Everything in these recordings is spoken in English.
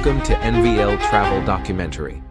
Welcome to NVL Travel Documentary.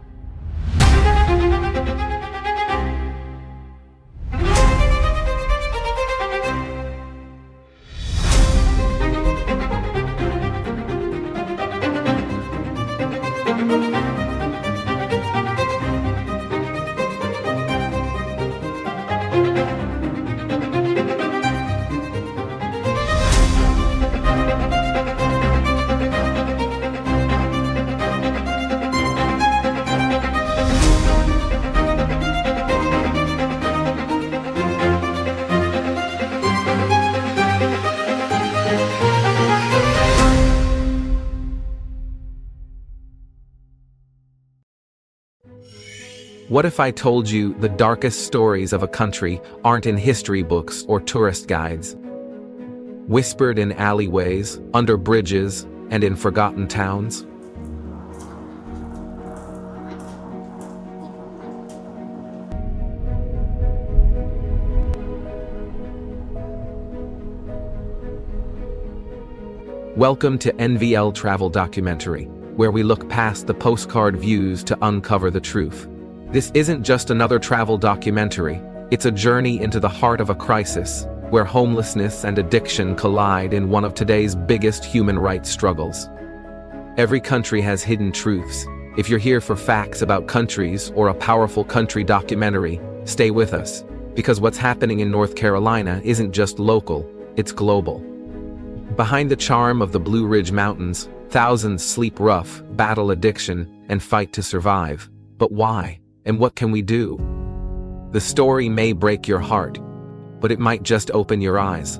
What if I told you the darkest stories of a country aren't in history books or tourist guides? Whispered in alleyways, under bridges, and in forgotten towns? Welcome to NVL Travel Documentary, where we look past the postcard views to uncover the truth. This isn't just another travel documentary, it's a journey into the heart of a crisis, where homelessness and addiction collide in one of today's biggest human rights struggles. Every country has hidden truths. If you're here for facts about countries or a powerful country documentary, stay with us, because what's happening in North Carolina isn't just local, it's global. Behind the charm of the Blue Ridge Mountains, thousands sleep rough, battle addiction, and fight to survive. But why? And what can we do? The story may break your heart, but it might just open your eyes.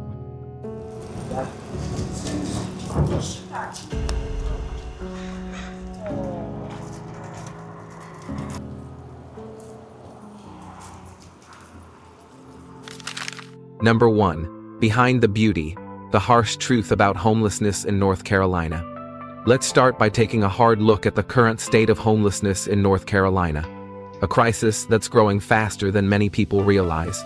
Number 1. Behind the beauty, the harsh truth about homelessness in North Carolina. Let's start by taking a hard look at the current state of homelessness in North Carolina. A crisis that's growing faster than many people realize.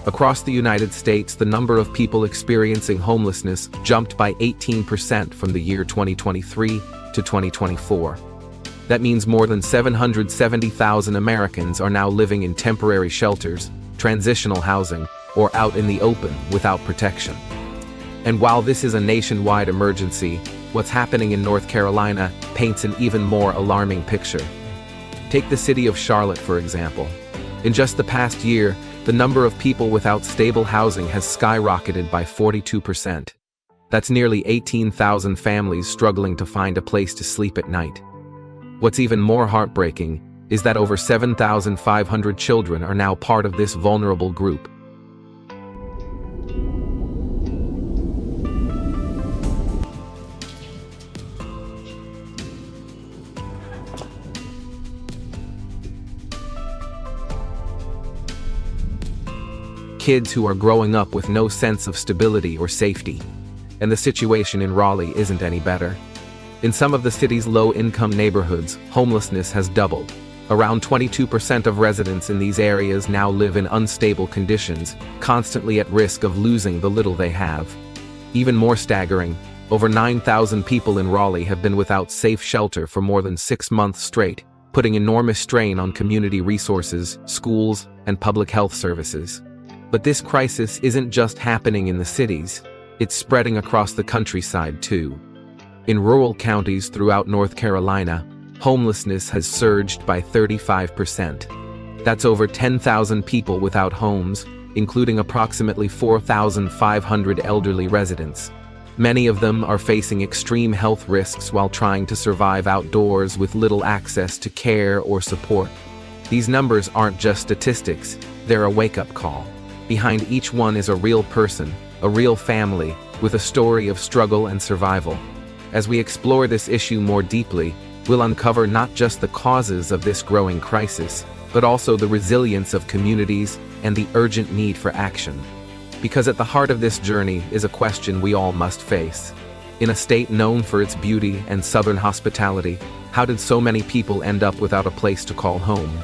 Across the United States, the number of people experiencing homelessness jumped by 18% from the year 2023 to 2024. That means more than 770,000 Americans are now living in temporary shelters, transitional housing, or out in the open without protection. And while this is a nationwide emergency, what's happening in North Carolina paints an even more alarming picture. Take the city of Charlotte, for example. In just the past year, the number of people without stable housing has skyrocketed by 42%. That's nearly 18,000 families struggling to find a place to sleep at night. What's even more heartbreaking is that over 7,500 children are now part of this vulnerable group. Kids who are growing up with no sense of stability or safety. And the situation in Raleigh isn't any better. In some of the city's low-income neighborhoods, homelessness has doubled. Around 22% of residents in these areas now live in unstable conditions, constantly at risk of losing the little they have. Even more staggering, over 9,000 people in Raleigh have been without safe shelter for more than 6 months straight, putting enormous strain on community resources, schools, and public health services. But this crisis isn't just happening in the cities, it's spreading across the countryside too. In rural counties throughout North Carolina, homelessness has surged by 35%. That's over 10,000 people without homes, including approximately 4,500 elderly residents. Many of them are facing extreme health risks while trying to survive outdoors with little access to care or support. These numbers aren't just statistics, they're a wake-up call. Behind each one is a real person, a real family, with a story of struggle and survival. As we explore this issue more deeply, we'll uncover not just the causes of this growing crisis, but also the resilience of communities and the urgent need for action. Because at the heart of this journey is a question we all must face. In a state known for its beauty and southern hospitality, how did so many people end up without a place to call home?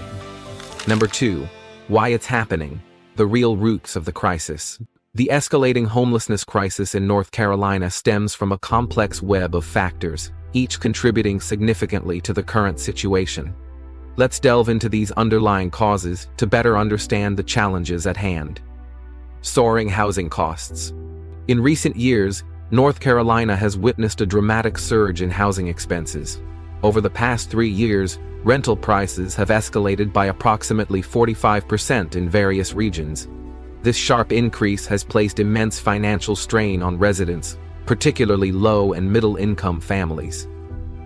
Number 2. Why it's happening. The real roots of the crisis. The escalating homelessness crisis in North Carolina stems from a complex web of factors, each contributing significantly to the current situation. Let's delve into these underlying causes to better understand the challenges at hand. Soaring housing costs. In recent years, North Carolina has witnessed a dramatic surge in housing expenses. Over the past 3 years, rental prices have escalated by approximately 45% in various regions. This sharp increase has placed immense financial strain on residents, particularly low and middle-income families.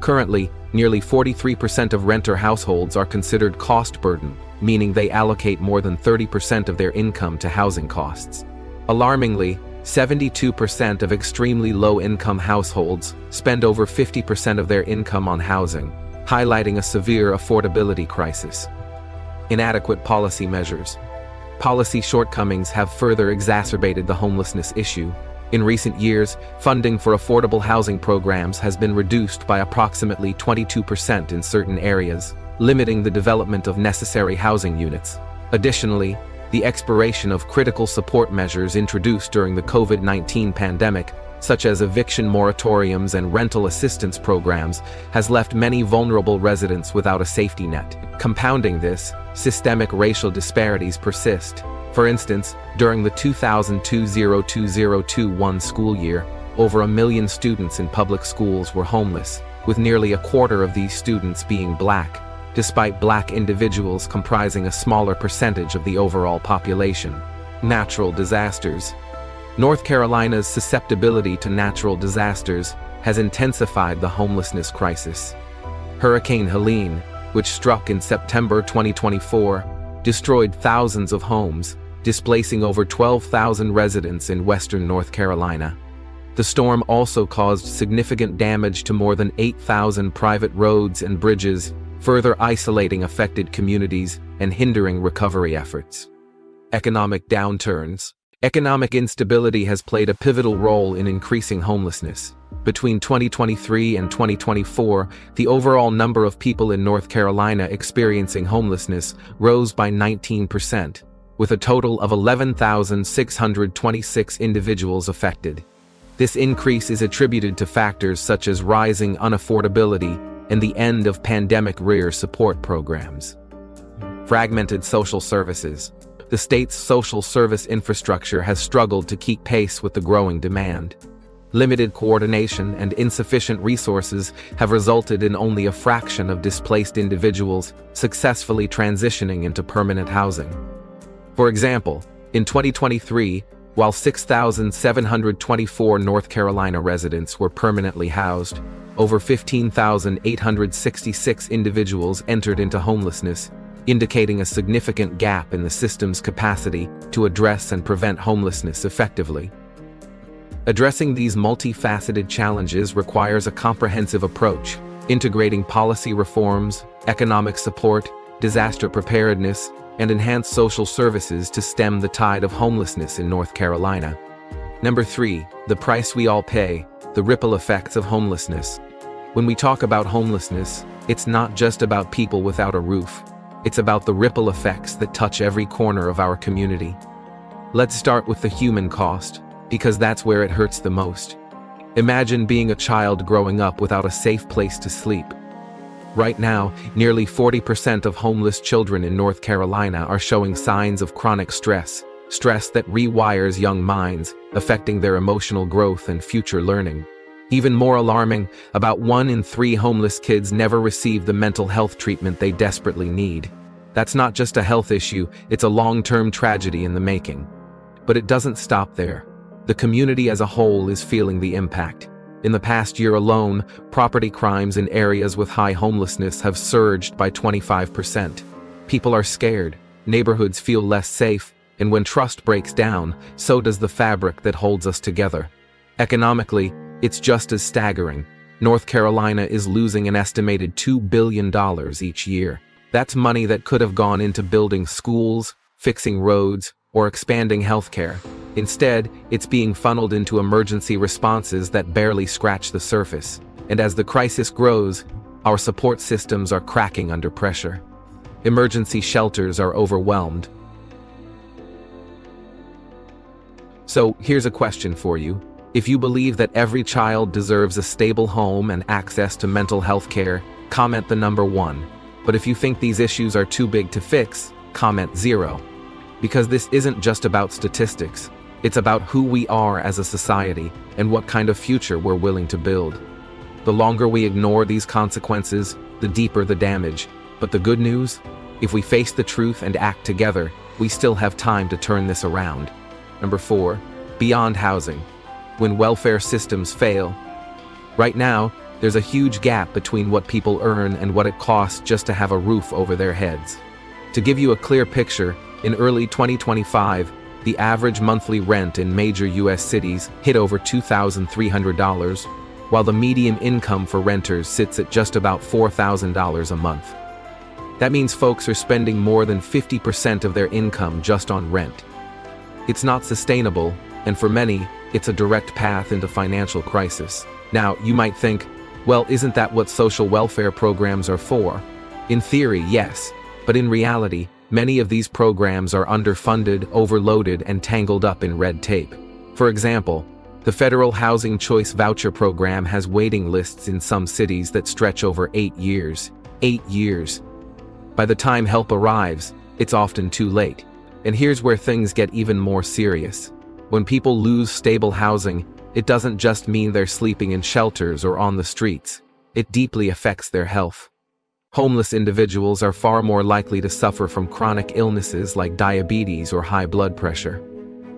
Currently, nearly 43% of renter households are considered cost burden, meaning they allocate more than 30% of their income to housing costs. Alarmingly, 72% of extremely low-income households spend over 50% of their income on housing, highlighting a severe affordability crisis. Inadequate policy measures. Policy shortcomings have further exacerbated the homelessness issue. In recent years, funding for affordable housing programs has been reduced by approximately 22% in certain areas, limiting the development of necessary housing units. Additionally, the expiration of critical support measures introduced during the COVID-19 pandemic, such as eviction moratoriums and rental assistance programs, has left many vulnerable residents without a safety net. Compounding this, systemic racial disparities persist. For instance, during the 2020-2021 school year, over 1 million students in public schools were homeless, with nearly a quarter of these students being Black, despite Black individuals comprising a smaller percentage of the overall population. Natural disasters. North Carolina's susceptibility to natural disasters has intensified the homelessness crisis. Hurricane Helene, which struck in September 2024, destroyed thousands of homes, displacing over 12,000 residents in western North Carolina. The storm also caused significant damage to more than 8,000 private roads and bridges, further isolating affected communities and hindering recovery efforts. Economic downturns. Economic instability has played a pivotal role in increasing homelessness. Between 2023 and 2024, the overall number of people in North Carolina experiencing homelessness rose by 19%, with a total of 11,626 individuals affected. This increase is attributed to factors such as rising unaffordability and the end of pandemic rear support programs. Fragmented social services. The state's social service infrastructure has struggled to keep pace with the growing demand. Limited coordination and insufficient resources have resulted in only a fraction of displaced individuals successfully transitioning into permanent housing. For example, in 2023, while 6,724 North Carolina residents were permanently housed, over 15,866 individuals entered into homelessness, indicating a significant gap in the system's capacity to address and prevent homelessness effectively. Addressing these multifaceted challenges requires a comprehensive approach, integrating policy reforms, economic support, disaster preparedness, and enhanced social services to stem the tide of homelessness in North Carolina. Number 3, the price we all pay, the ripple effects of homelessness. When we talk about homelessness, it's not just about people without a roof. It's about the ripple effects that touch every corner of our community. Let's start with the human cost, because that's where it hurts the most. Imagine being a child growing up without a safe place to sleep. Right now, nearly 40% of homeless children in North Carolina are showing signs of chronic stress that rewires young minds, affecting their emotional growth and future learning. Even more alarming, about 1 in 3 homeless kids never receive the mental health treatment they desperately need. That's not just a health issue, it's a long-term tragedy in the making. But it doesn't stop there. The community as a whole is feeling the impact. In the past year alone, property crimes in areas with high homelessness have surged by 25%. People are scared, neighborhoods feel less safe, and when trust breaks down, so does the fabric that holds us together. Economically, it's just as staggering. North Carolina is losing an estimated $2 billion each year. That's money that could have gone into building schools, fixing roads, or expanding healthcare. Instead, it's being funneled into emergency responses that barely scratch the surface. And as the crisis grows, our support systems are cracking under pressure. Emergency shelters are overwhelmed. So, here's a question for you. If you believe that every child deserves a stable home and access to mental health care, comment the number 1. But if you think these issues are too big to fix, comment 0. Because this isn't just about statistics, it's about who we are as a society and what kind of future we're willing to build. The longer we ignore these consequences, the deeper the damage. But the good news? If we face the truth and act together, we still have time to turn this around. Number 4. Beyond housing. When welfare systems fail. Right now, there's a huge gap between what people earn and what it costs just to have a roof over their heads. To give you a clear picture, in early 2025, the average monthly rent in major U.S. cities hit over $2,300, while the median income for renters sits at just about $4,000 a month. That means folks are spending more than 50% of their income just on rent. It's not sustainable, and for many, it's a direct path into financial crisis. Now, you might think, well, isn't that what social welfare programs are for? In theory, yes, but in reality, many of these programs are underfunded, overloaded, and tangled up in red tape. For example, the Federal Housing Choice Voucher Program has waiting lists in some cities that stretch over 8 years. 8 years. By the time help arrives, it's often too late. And here's where things get even more serious. When people lose stable housing, it doesn't just mean they're sleeping in shelters or on the streets. It deeply affects their health. Homeless individuals are far more likely to suffer from chronic illnesses like diabetes or high blood pressure.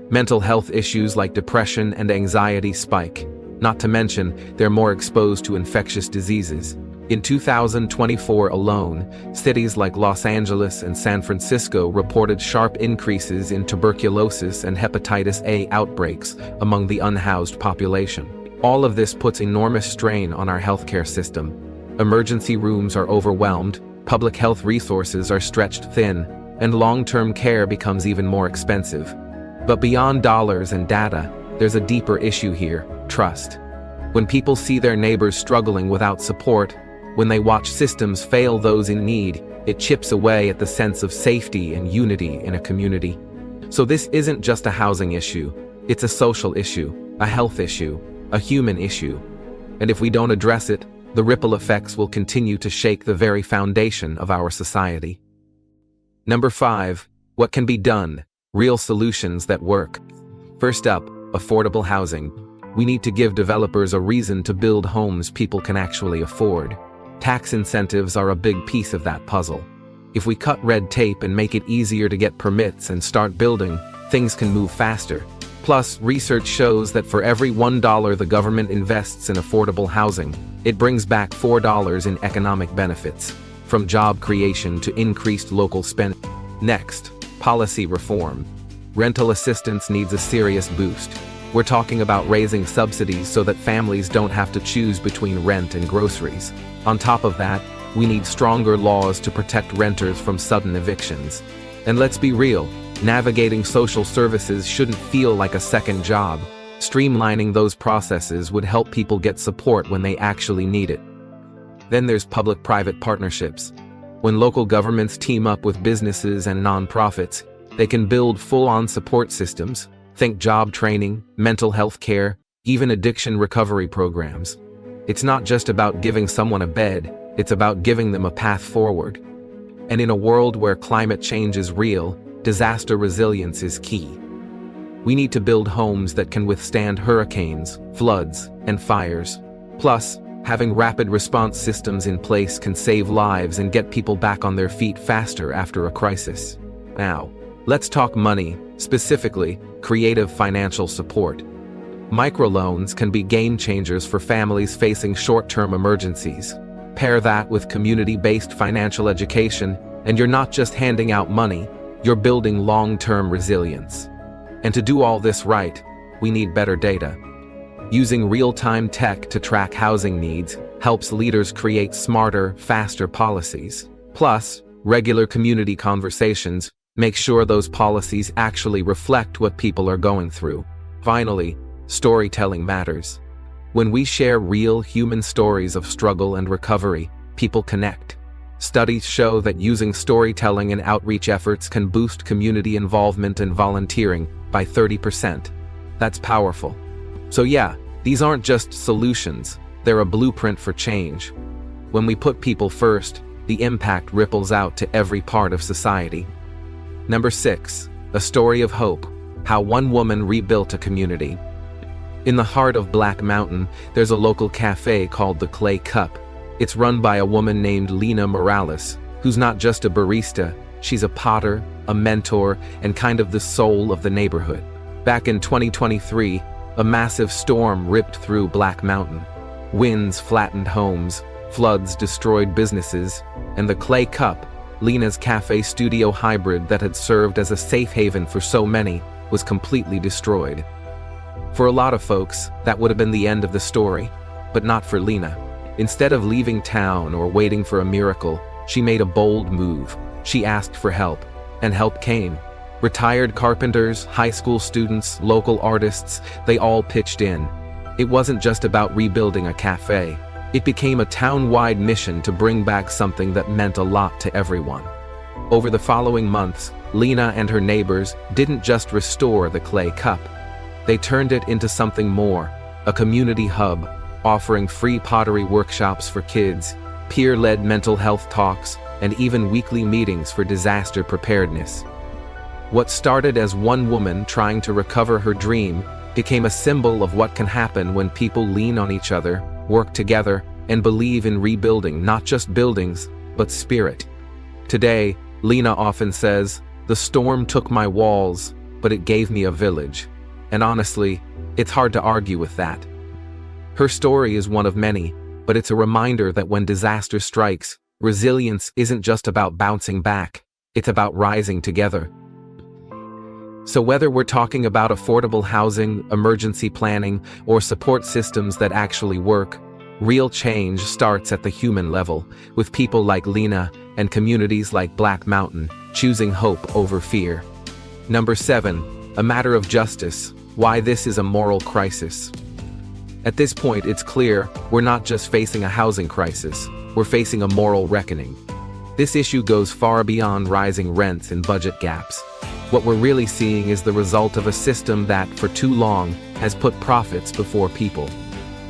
Mental health issues like depression and anxiety spike. Not to mention, they're more exposed to infectious diseases. In 2024 alone, cities like Los Angeles and San Francisco reported sharp increases in tuberculosis and hepatitis A outbreaks among the unhoused population. All of this puts enormous strain on our healthcare system. Emergency rooms are overwhelmed, public health resources are stretched thin, and long-term care becomes even more expensive. But beyond dollars and data, there's a deeper issue here: trust. When people see their neighbors struggling without support, when they watch systems fail those in need, it chips away at the sense of safety and unity in a community. So this isn't just a housing issue, it's a social issue, a health issue, a human issue. And if we don't address it, the ripple effects will continue to shake the very foundation of our society. Number 5. What can be done? Real solutions that work. First up, affordable housing. We need to give developers a reason to build homes people can actually afford. Tax incentives are a big piece of that puzzle. If we cut red tape and make it easier to get permits and start building, things can move faster. Plus, research shows that for every $1 the government invests in affordable housing, it brings back $4 in economic benefits, from job creation to increased local spending. Next, policy reform. Rental assistance needs a serious boost. We're talking about raising subsidies so that families don't have to choose between rent and groceries. On top of that, we need stronger laws to protect renters from sudden evictions. And let's be real, navigating social services shouldn't feel like a second job. Streamlining those processes would help people get support when they actually need it. Then there's public-private partnerships. When local governments team up with businesses and nonprofits, they can build full-on support systems. Think job training, mental health care, even addiction recovery programs. It's not just about giving someone a bed, it's about giving them a path forward. And in a world where climate change is real, disaster resilience is key. We need to build homes that can withstand hurricanes, floods, and fires. Plus, having rapid response systems in place can save lives and get people back on their feet faster after a crisis. Now, let's talk money, specifically, creative financial support. Microloans can be game changers for families facing short-term emergencies. Pair that with community-based financial education, and you're not just handing out money, you're building long-term resilience. And to do all this right, we need better data. Using real-time tech to track housing needs helps leaders create smarter, faster policies. Plus, regular community conversations make sure those policies actually reflect what people are going through. Finally, storytelling matters. When we share real human stories of struggle and recovery, people connect. Studies show that using storytelling in outreach efforts can boost community involvement and volunteering by 30%. That's powerful. So yeah, these aren't just solutions, they're a blueprint for change. When we put people first, the impact ripples out to every part of society. Number 6, a story of hope, how one woman rebuilt a community. In the heart of Black Mountain, there's a local cafe called the Clay Cup. It's run by a woman named Lena Morales, who's not just a barista, she's a potter, a mentor, and kind of the soul of the neighborhood. Back in 2023, a massive storm ripped through Black Mountain. Winds flattened homes, floods destroyed businesses, and the Clay Cup, Lena's cafe studio hybrid that had served as a safe haven for so many, was completely destroyed. For a lot of folks, that would have been the end of the story, but not for Lena. Instead of leaving town or waiting for a miracle, she made a bold move. She asked for help, and help came. Retired carpenters, high school students, local artists, they all pitched in. It wasn't just about rebuilding a cafe. It became a town-wide mission to bring back something that meant a lot to everyone. Over the following months, Lena and her neighbors didn't just restore the Clay Cup. They turned it into something more, a community hub, offering free pottery workshops for kids, peer-led mental health talks, and even weekly meetings for disaster preparedness. What started as one woman trying to recover her dream became a symbol of what can happen when people lean on each other, work together, and believe in rebuilding not just buildings, but spirit. Today, Lena often says, "The storm took my walls, but it gave me a village." And honestly, it's hard to argue with that. Her story is one of many, but it's a reminder that when disaster strikes, resilience isn't just about bouncing back, it's about rising together. So whether we're talking about affordable housing, emergency planning, or support systems that actually work, real change starts at the human level, with people like Lena and communities like Black Mountain choosing hope over fear. Number 7, a matter of justice, why this is a moral crisis. At this point, it's clear we're not just facing a housing crisis, we're facing a moral reckoning. This issue goes far beyond rising rents and budget gaps. What we're really seeing is the result of a system that, for too long, has put profits before people.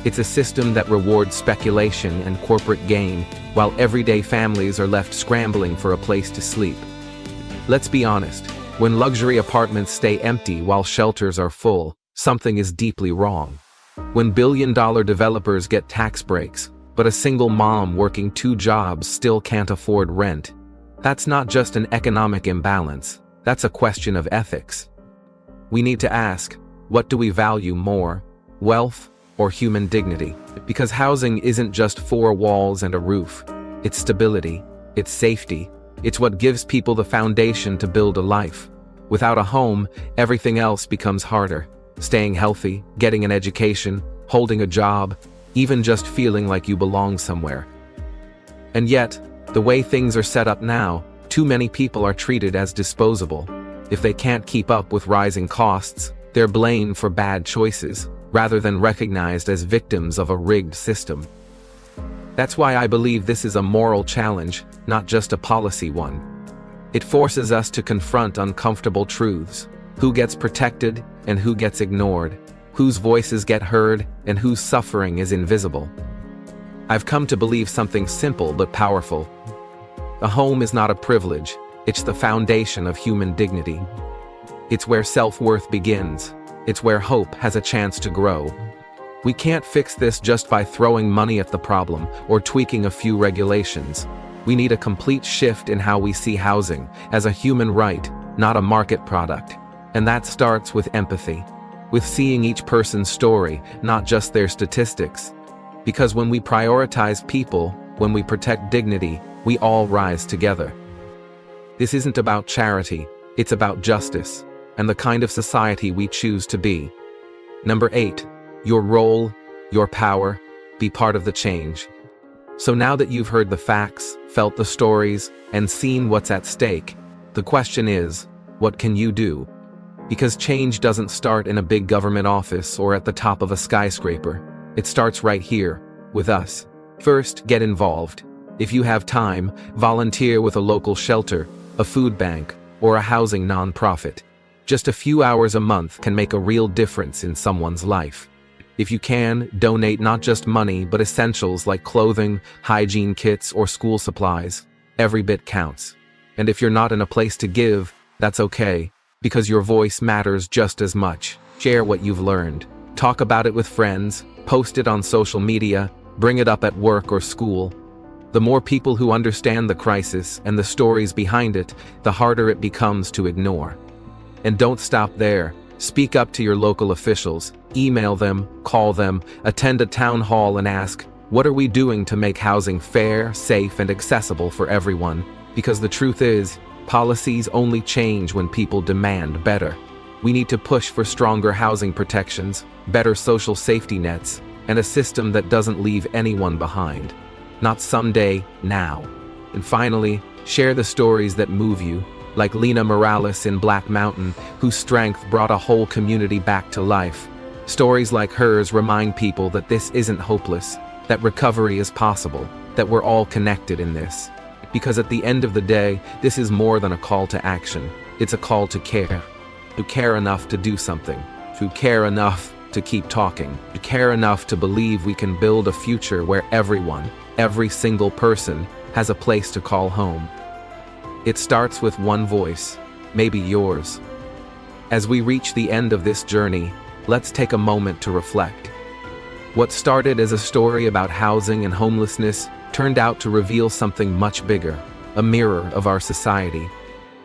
It's a system that rewards speculation and corporate gain, while everyday families are left scrambling for a place to sleep. Let's be honest, when luxury apartments stay empty while shelters are full, something is deeply wrong. When billion-dollar developers get tax breaks, but a single mom working 2 jobs still can't afford rent, that's not just an economic imbalance, that's a question of ethics. We need to ask, what do we value more, wealth or human dignity? Because housing isn't just 4 walls and a roof. It's stability, it's safety, it's what gives people the foundation to build a life. Without a home, everything else becomes harder. Staying healthy, getting an education, holding a job, even just feeling like you belong somewhere. And yet, the way things are set up now, too many people are treated as disposable. If they can't keep up with rising costs, they're blamed for bad choices, rather than recognized as victims of a rigged system. That's why I believe this is a moral challenge, not just a policy one. It forces us to confront uncomfortable truths. Who gets protected and who gets ignored? Whose voices get heard and whose suffering is invisible? I've come to believe something simple but powerful. A home is not a privilege, it's the foundation of human dignity. It's where self-worth begins. It's where hope has a chance to grow. We can't fix this just by throwing money at the problem or tweaking a few regulations. We need a complete shift in how we see housing, as a human right, not a market product. And that starts with empathy, with seeing each person's story, not just their statistics. Because when we prioritize people, when we protect dignity, we all rise together. This isn't about charity, it's about justice, and the kind of society we choose to be. Number 8, your role, your power, be part of the change. So now that you've heard the facts, felt the stories, and seen what's at stake, the question is, what can you do? Because change doesn't start in a big government office or at the top of a skyscraper. It starts right here, with us. First, get involved. If you have time, volunteer with a local shelter, a food bank, or a housing nonprofit. Just a few hours a month can make a real difference in someone's life. If you can, donate not just money but essentials like clothing, hygiene kits, or school supplies. Every bit counts. And if you're not in a place to give, that's okay, because your voice matters just as much. Share what you've learned. Talk about it with friends, post it on social media, bring it up at work or school. The more people who understand the crisis and the stories behind it, the harder it becomes to ignore. And don't stop there. Speak up to your local officials, email them, call them, attend a town hall and ask, what are we doing to make housing fair, safe, and accessible for everyone? Because the truth is, policies only change when people demand better. We need to push for stronger housing protections, better social safety nets, and a system that doesn't leave anyone behind. Not someday, now. And finally, share the stories that move you, like Lena Morales in Black Mountain, whose strength brought a whole community back to life. Stories like hers remind people that this isn't hopeless, that recovery is possible, that we're all connected in this. Because at the end of the day, this is more than a call to action. It's a call to care. To care enough to do something. To care enough to keep talking. To care enough to believe we can build a future where everyone, every single person, has a place to call home. It starts with one voice, maybe yours. As we reach the end of this journey, let's take a moment to reflect. What started as a story about housing and homelessness turned out to reveal something much bigger, a mirror of our society.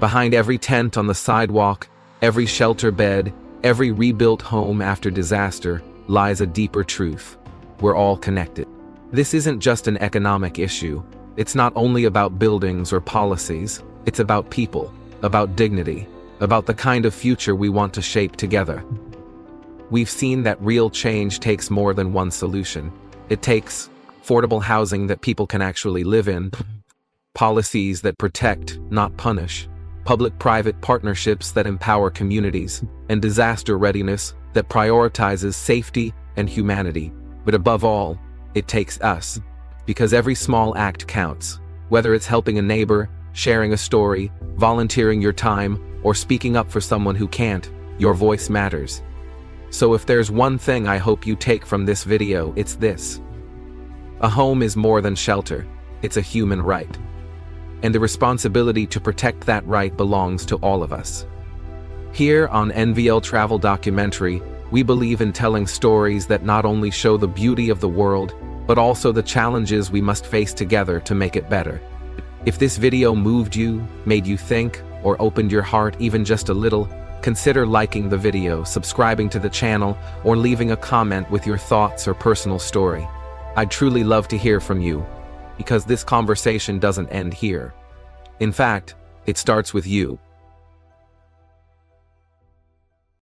Behind every tent on the sidewalk, every shelter bed, every rebuilt home after disaster, lies a deeper truth. We're all connected. This isn't just an economic issue. It's not only about buildings or policies. It's about people, about dignity, about the kind of future we want to shape together. We've seen that real change takes more than one solution. It takes affordable housing that people can actually live in, policies that protect, not punish, public-private partnerships that empower communities, and disaster readiness that prioritizes safety and humanity. But above all, it takes us, because every small act counts, whether it's helping a neighbor, sharing a story, volunteering your time, or speaking up for someone who can't. Your voice matters. So if there's one thing I hope you take from this video, it's this. A home is more than shelter. It's a human right. And the responsibility to protect that right belongs to all of us. Here on NVL Travel Documentary, we believe in telling stories that not only show the beauty of the world, but also the challenges we must face together to make it better. If this video moved you, made you think, or opened your heart even just a little, consider liking the video, subscribing to the channel, or leaving a comment with your thoughts or personal story. I'd truly love to hear from you, because this conversation doesn't end here. In fact, it starts with you.